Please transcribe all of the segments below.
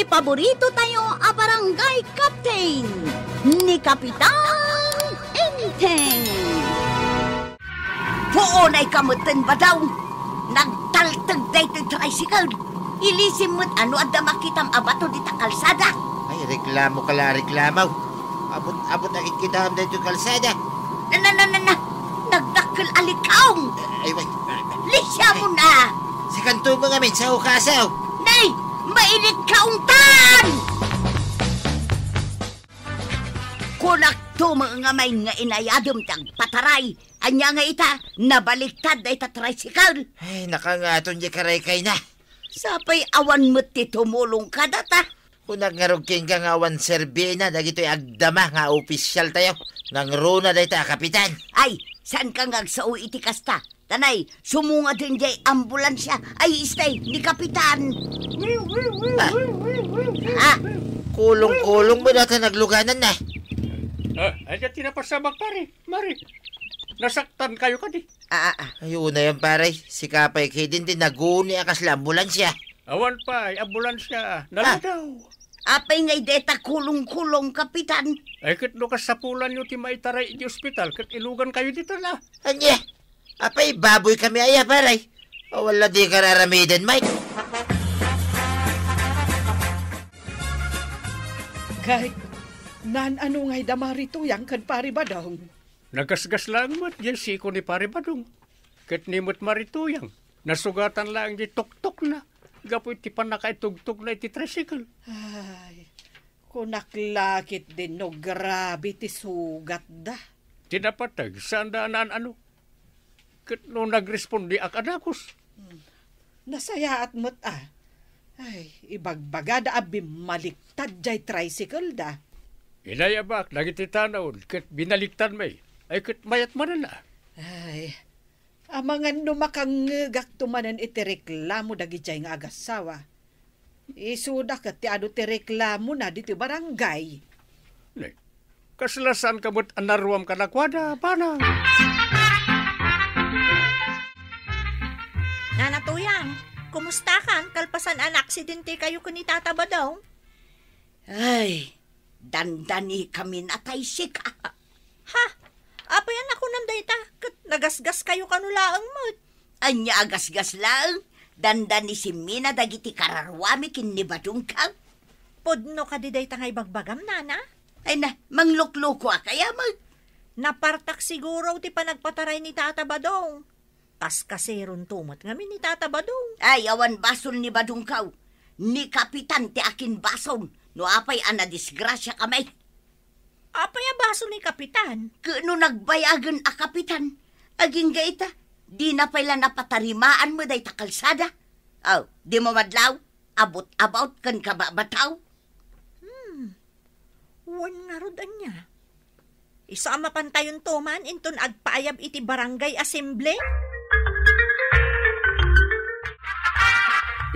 Ti paborito tayo a barangay captain ni Kapitan Enteng. Puunay kamutin ba daw? Nagtaltag day ito'y tricycle. Ilisim mo't ano at damakitam abato di ta kalsada. Ay, reklamo ka la, reklamaw. Abot nakikita dito kalsada. Nagdakkel alikaw. Ay, wait. Lisya mo na. Sa kanto mga min, sa ukasaw. Nay, mainit kaungtan! Kunak to mga may nga inayadom tang pataray. Anya nga ita, nabaliktad na ita tricycle. Ay, nakangaton di karay kay na. Sapay awan mo't ti tumulong ka data. Kung nagngarugking ka nga awan serbina, dagito'y agdama nga opisyal tayo. Nangruna day ta, kapitan. Ay, saan ka nga sa iti kasta? Tanay, sumunga din jay ambulansya. Ay, istay, ni Kapitan. Ha? Kulong-kulong mo data nagluganan na. Ay, tinapasabak pare. Mari, nasaktan kayo ka di. Ayun na yan, pare. Si Kapay kay din naguni akas la ambulansya. Awan pa, ambulansya. Naladaw. Apay ngay deta kulong-kulong, Kapitan. Ay, kat no kasapulan nyo ti maitaray di ospital, kat ilugan kayo dito na. Anya, apay baboy kami aya, pare. O wala di kararamidan, Mike. Kahit ano ngay damarito yang kan pari badong. Nagasgas lang mo't yan siko ni pare badong. Kat nimot marituyang. Nasugatan lang di tok-tok na. Gapoy ti panakaitugtog na iti tricycle. Ay, kunaklakit din no grabe ti sugat da. Tinapatag, saan daanan ano? Kat no nagrespondi ak anakos. Nasayaat mo't Ay, ibagbagada abi maliktad jay tricycle da. Inayabak, nagiti tanaw, kat binaliktad may. Ay kat mayat man na. Ay, amangan numakangagak tumanan iti reklamo dagi jay nga agasawa. Isuda kat ti ado ti reklamo na dito barangay. Nay, kaslasan ka mo't anaruam ka nakwada, pana? Nanatuyang, kumusta kan? Kalpasan an aksidente kayo kuni Tata ba daw? Ay, dandani kami natay sika. Ha? Apayan ako nanday ta. Kat nagasgas kayo kanulaang mo. Anya agasgas lang. Dandani si Mina dagiti kararwami kinibadong kang. Podno ka diday ta ngay bagbagam, nana? Ay na, manglukloko kaya mag. Napartak siguro ti panagpataray ni Tata Badong. Tas kaseron tumot ngamin ni Tata Badong. Ay, awan basol ni Badong kaw. Ni Kapitan ti akin bason. No apay ana disgrasya kamay. Apay baso ni Kapitan? Kano nagbayagan a Kapitan? Aging gaita, di na pala napatarimaan mo day takalsada. Oh, di mo madlaw? Abot-about kan kababataw? Wan nga rodan niya. Isama pantayon tuman inton agpaayab iti barangay assembly?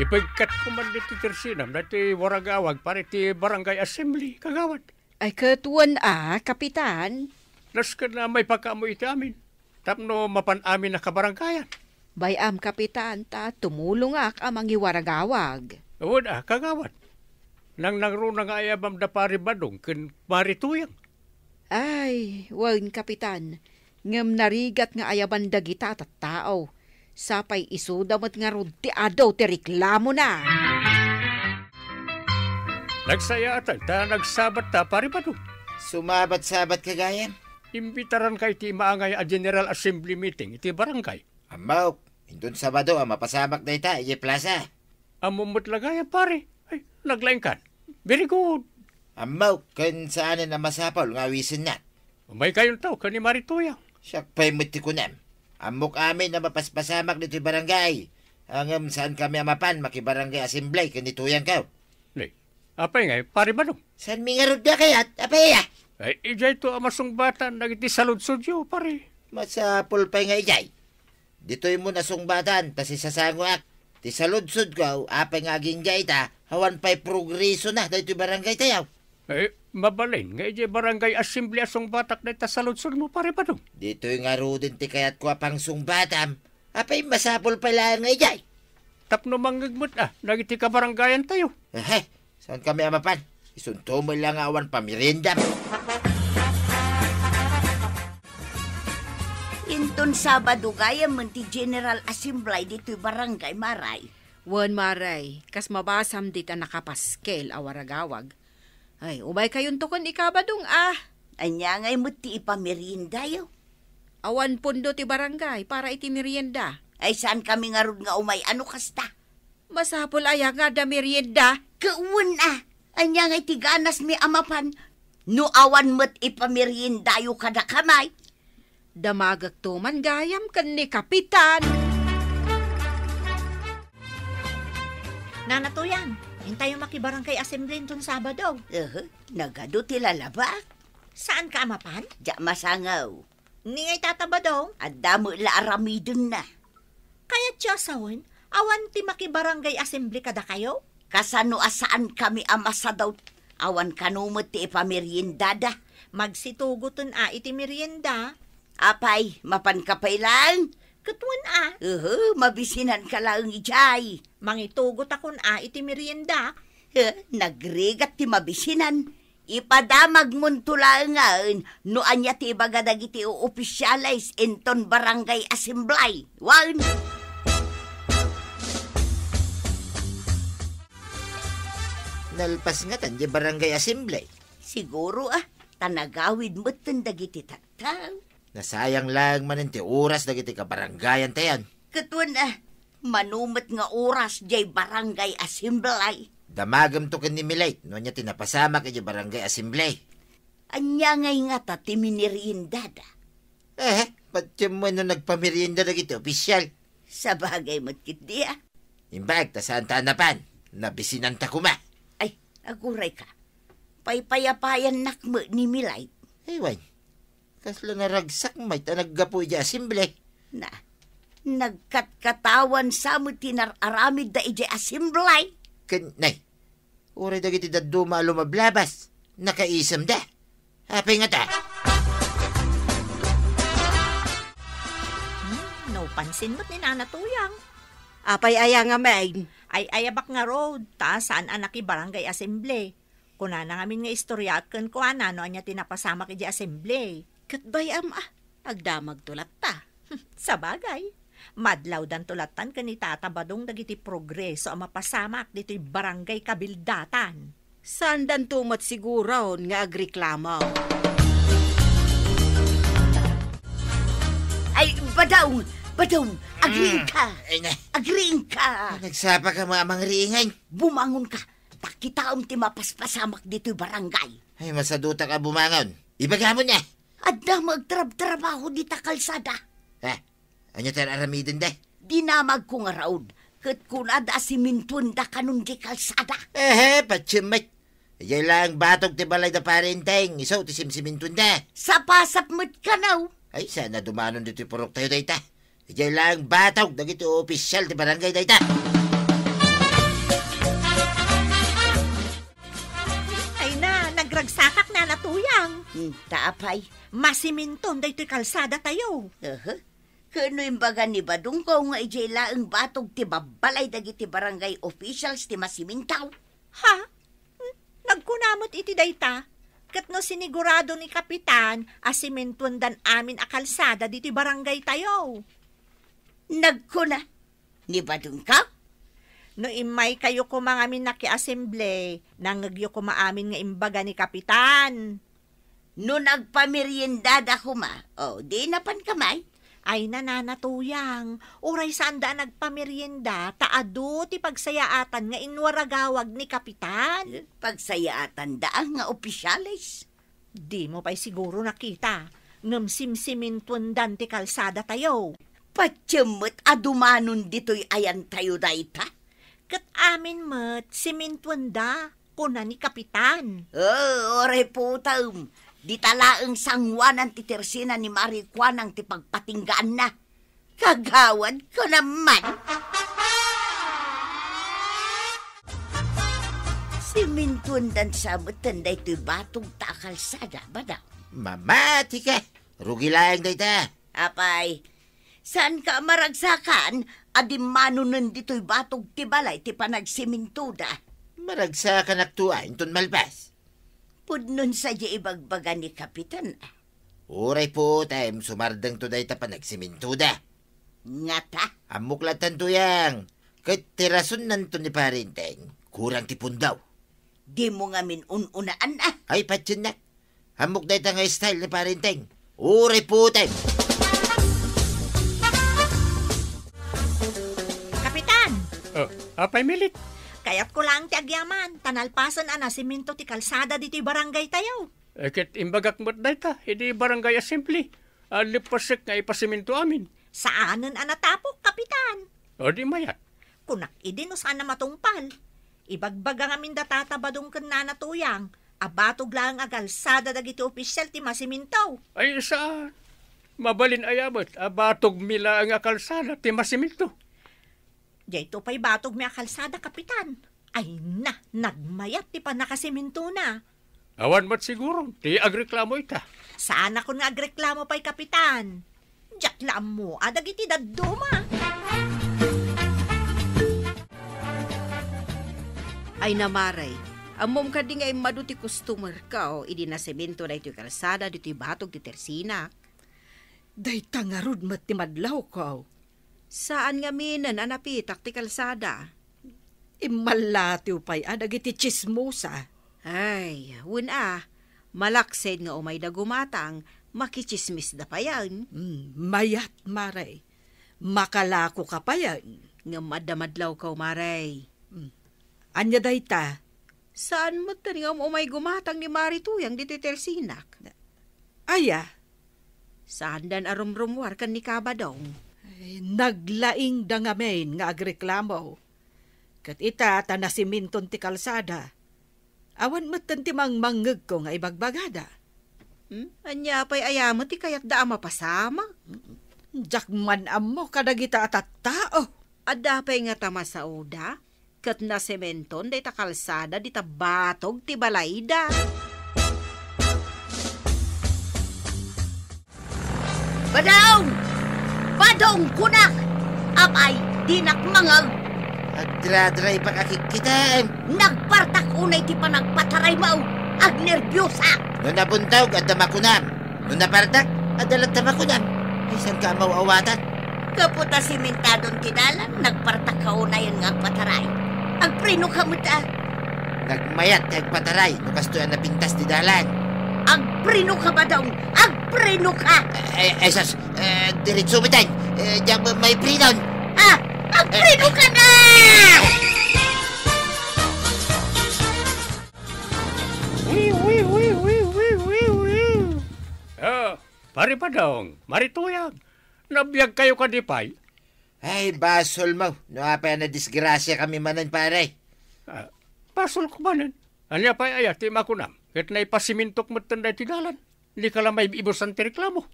Ipagkat ko man dito tersinam, dati waragawag para iti barangay assembly, kagawad. Ay katuan Kapitan. Naskan na may pagkamo iti amin. Tapno mapan amin na kabaranggayan. Bayam Kapitan ta tumulong amang iwaragawag. Awad kagawad. Nang nangruna nga ayabam da pari badong, ken marituyang. Ay, wan Kapitan. Ngem narigat nga ayaban dagita at tao. Sapay isudamot nga rod ti adaw ti reklamo na. Nagsaya atan, ta nagsabat ta pari badong. Sumabat-sabat kagayan. Imbitaran kay ti maangay a General Assembly meeting iti barangay. Amaw, indun Sabado mapasamak na ita, iya plaza. Amumot lagaya pare. Ay, naglaing kan. Very good. Amaw, kan saanan na masapal nga wisin na. Umay kayong tao, kani marituyang. Siyak pa'y mutikunam. Amok amin na mapaspasamak nito'y barangay. Hanggang saan kami amapan, makibarangay assembly, kanituyang ka. Nay, apay nga, pare ba nung? San mi nga rod na kayat? Apay ya? Ay, ijay to amasong bata, nagiti salud-sudyo, pare. Masapol pa'y nga ijay. Dito'y mo nasungbatan, tas isasangwak. Ti saludsud ko, apay nga aging jay ta, hawan pa'y progreso na, dito'y barangay tayaw. Ay, mabalin, nga ijay barangay assembly asong batak na ita salud-sud mo, pare ba nung? Dito'y nga rudin ti kayat ko apang sungbatam, apay masapol pala nga ijay. Tapno manggagmot nagiti kabarangayan tayo. Eh, Saan kami amapan? Isunto mo lang awan pamirinda. Inton Sabado gaya man ti General Assembly dito barangay Maray. Wan maray, kas mabasam dit ang nakapaskel awaragawag. Ay, umay kayon to kon ikabadong Anya ngay mo ti ipamerienda yo. Awan pundo ti barangay para iti merienda. Ay saan kami nga rod nga umay ano kasta? Masapol aya nga da merienda. Kauwan anya ngay ti ganas mi amapan. No awan mo't ipamerienda yo kada kamay. Damagak to man gayam kan ni Kapitan. Nanatuyang, hintay yung makibarangay assembly nitong Sabado. Nagado ti lalaba. Saan ka amapan? Diya masangaw. Ningay tatabadong. At damo la aramidon na. Kaya tiyasawan, awan ti makibarangay assembly kada kayo? Kasano asaan kami amasa daw. Awan kanumot ti ipameriendada. Magsituguton iti merienda. Apay, mapankapay lang. Katuan Mabisinan ka lang ijay. Mangitugot akon iti merienda. Nagrigat ti mabisinan. Ipadamag mon tulangan no anya ti ibagadag iti opisyalis inton barangay assembly. Wan. Nalpas nga tan di barangay assembly. Siguro tanagawid mo dagiti tataw. Nasayang lang man ti oras dagiti kabarangayan tayan. Katuan manumot nga oras jay barangay assembly. Damagam to ken ni Milay, no niya tinapasama kay barangay assembly. Anya ngay nga ta ti miniriendada. Patya mo no nagpamerienda dagiti opisyal. Sa bagay mo't kit diya. Imbag, tasaan tanapan, nabisinan ta kuma. Ay, aguray ka. Paypayapayan nakmo ni Milay. Ewan, kaslo naragsak may tanaggapo ija assembly. Na, nagkatkatawan sa mo tinararamid da ija assembly. Nay, oray dagiti daduma lumablabas. Nakaisam da. Hapay nga ta. No pansin mo't ni Nanatuyang. Apay aya nga main. Ay ayabak nga road, ta saan anak barangay assembly. Kuna na ngamin nga istorya ken ko no anya tinapasama kay assembly. Katbayam agdamag tulat ta. Sa bagay, madlaw dan tulatan ken ni Tata Badong dagiti progreso ang mapasamak dito'y barangay kabildatan. Saan dan tumat siguro nga agreklamo? Ay, Badong, agreeing ka. Ay na, Agreeing ka. nagsapa ka mga ringay. Bumangon ka. Takitaom ti mapaspasamak dito'y barangay. Ay, masaduta ka bumangon. Ibagamo niya. Adda magtrab-trabaho di ta kalsada. Anya tayo aramidin da? Dinamag ko nga raod. Kat kunada simintun da kanun di kalsada. Patsimit. Iyay lang batog ti balay da parenteng. Isaw ti simsimintun da. Sapasap mo't kanaw. Ay, sana dumanon dito yung purok tayo dayta. Iyay lang batog. Dagito opisyal ti barangay dayta. Ay na, nagragsakak na natuyang. Taapay. Masiminton dayto'y kalsada tayo. Kano yung baga ni Badong ko nga ijay laang batog ti babalay dagiti barangay officials ti masimintaw. Ha? Nagkunamot iti dayta. Kat no sinigurado ni Kapitan, asimentuan dan amin a kalsada diti barangay tayo. Nagkuna. Ni Badong ka? No imay kayo kumangamin na ki-assemble, nangagyo kumaamin nga imbaga ni Kapitan. No nagpameriendada kuma, di napan kamay. Ay nananatuyang, uray saan da nagpamerienda, taado ti pagsayaatan nga inwaragawag ni Kapitan. Pagsayaatan daang nga opisyalis. Di mo pa'y siguro nakita, ngam simsimintuan dan ti kalsada tayo. Patyamot adumanon dito'y ayan tayo dayta. Kat amin mat, simintuan da, kuna ni Kapitan. Oray putam. Di talaang sangwanan ti tersina ni Marikwan ang ti pagpatinggaan na. Kagawad ko naman. Simintun dan sa matanday ti batong takalsada ba daw? Mamati ka. Rugi lang dayta. Apay, saan ka maragsakan? Adim manunan dito'y batog ti balay ti panagsimintuda. Maragsa ka naktuain ton malbas. Pudnon sa ibagbaga ni Kapitan. Uray po, time sumardang to day ta pa nagsiminto da. Nga ta. Amuklatan to yang. Kahit tirason nanto ni parinteng, kurang tipon daw. Di mo nga ununaan Ay, patsin na. Hamok day ta nga style ni parinteng. Uray po, time. Kapitan, Apay milit. kayat ko lang ti agyaman. Tanalpasan ana siminto ti kalsada dito'y barangay tayo. Ket imbagak mo't dayta, hindi barangay assembly. Lipasik nga ipasiminto amin. Saanan ana tapok, Kapitan? O di mayat. Kunak idi no sana matungpal. Ibagbaga ngamin datatabadong ken na natuyang. Abatog lang agalsada dagiti opisyal ti masimintaw. Ay saan? Mabalin ayabot, abatog mila ang akalsada, ti masiminto. Dito pa'y batog mi akalsada, Kapitan. Ay na, nagmayat ti pa nakasiminto na. Awan mo't siguro, ti agreklamo ita. Saan ako nga agreklamo pa'y, Kapitan? Diyak lang mo, adagiti daduma. Ay namaray, amom ka di nga maduti customer ka o idi na semento na ito'y kalsada, dito'y batog ti tersina. Day tangarod mat ti madlaw ko. Saan nga minan anapitak ti kalsada? Imalatiw pa'y adagiti chismosa. Ay, wuna, malaksid nga umay da gumatang, makichismis da pa yan. Mayat, maray. Makalako ka pa yan. Nga madamadlaw ka umaray. Anya day ta? Saan mo tan nga umay gumatang ni Marituyang dito'y tersinak? Aya, Saan dan arumrumwar kan ni Kabadong? ay, naglaing dangamen nga agreklamo. Kat ita tanasiminton ti kalsada. Awan matan ti manggeg ko nga ibagbagada. Anya pa'y ayamo ti kayat da mapasama? Jakman amo kadagita at tao. Adda pa'y nga tama sa uda? Kat na sementon day ta kalsada di ta batog ti balayda. Badong! Badong kunak! Apay, dinak mangag! Adra-dray pa kakikita. Nagpartak unay ti pa nagpataray mo! Ag nervyosa! No nabuntawg at damakunam. No napartak at dalat damakunam. Ay, saan ka mauawatan? Kaputa simentadon tinalan, nagpartak ka unay ang pataray. Ag preno ka mo ta! Nagmayat kag pataray. No kastoyan na pintas di dalan. Ag preno ka badong! Ag preno ka! Ay, sas, diritso bitay. Diyan may prinon. Ag preno ka na! Pari pa daong, Marituyang. Nabiyag kayo kadipay. Ay, basol mo. No apay na disgrasya kami manan pare. Pasol ko manan. Anya pa'y ayat, ti makunam. Ket na ipasimintok mo tanday ti dalan. Hindi ka lang may ibusan ti reklamo.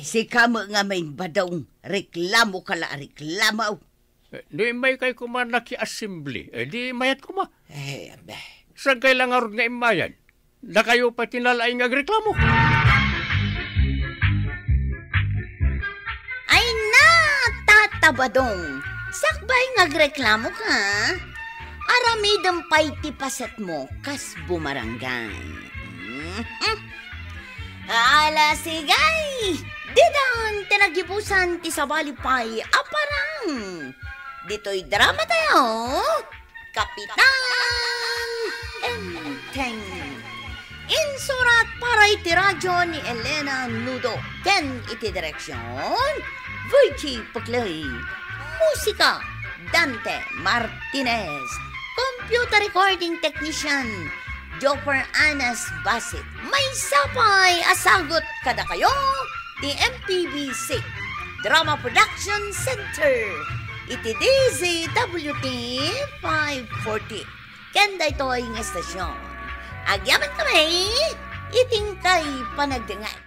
Si kamo nga may badong, reklamo ka la reklamo. Di may kay kuman naki-assembly. Di mayat kuma. Ay, abay. Saan kayo lang arod nga imayan? Na kayo pa tinalaing agreklamo. Ay na, tatabadong. Sakbay ngagreklamo ka? Aramidang pa'y tipaset mo, kas bumarangay. Ala sigay! Didan, tinagibusan ti sabalipay, aparang. Dito'y drama tayo. Kapitan Enteng. Insurat para iti radyo ni Elena Nudo. Ken iti direksyon, Virgie Puglay. Musika, Dante Martinez. Computer recording technician, Joper Anas Basit. May sapay asagot kada kayo, di MPBC Drama Production Center. Iti DZWT 540. Kenda ito ang estasyon. Agyaman kami, iting kay panagdangay.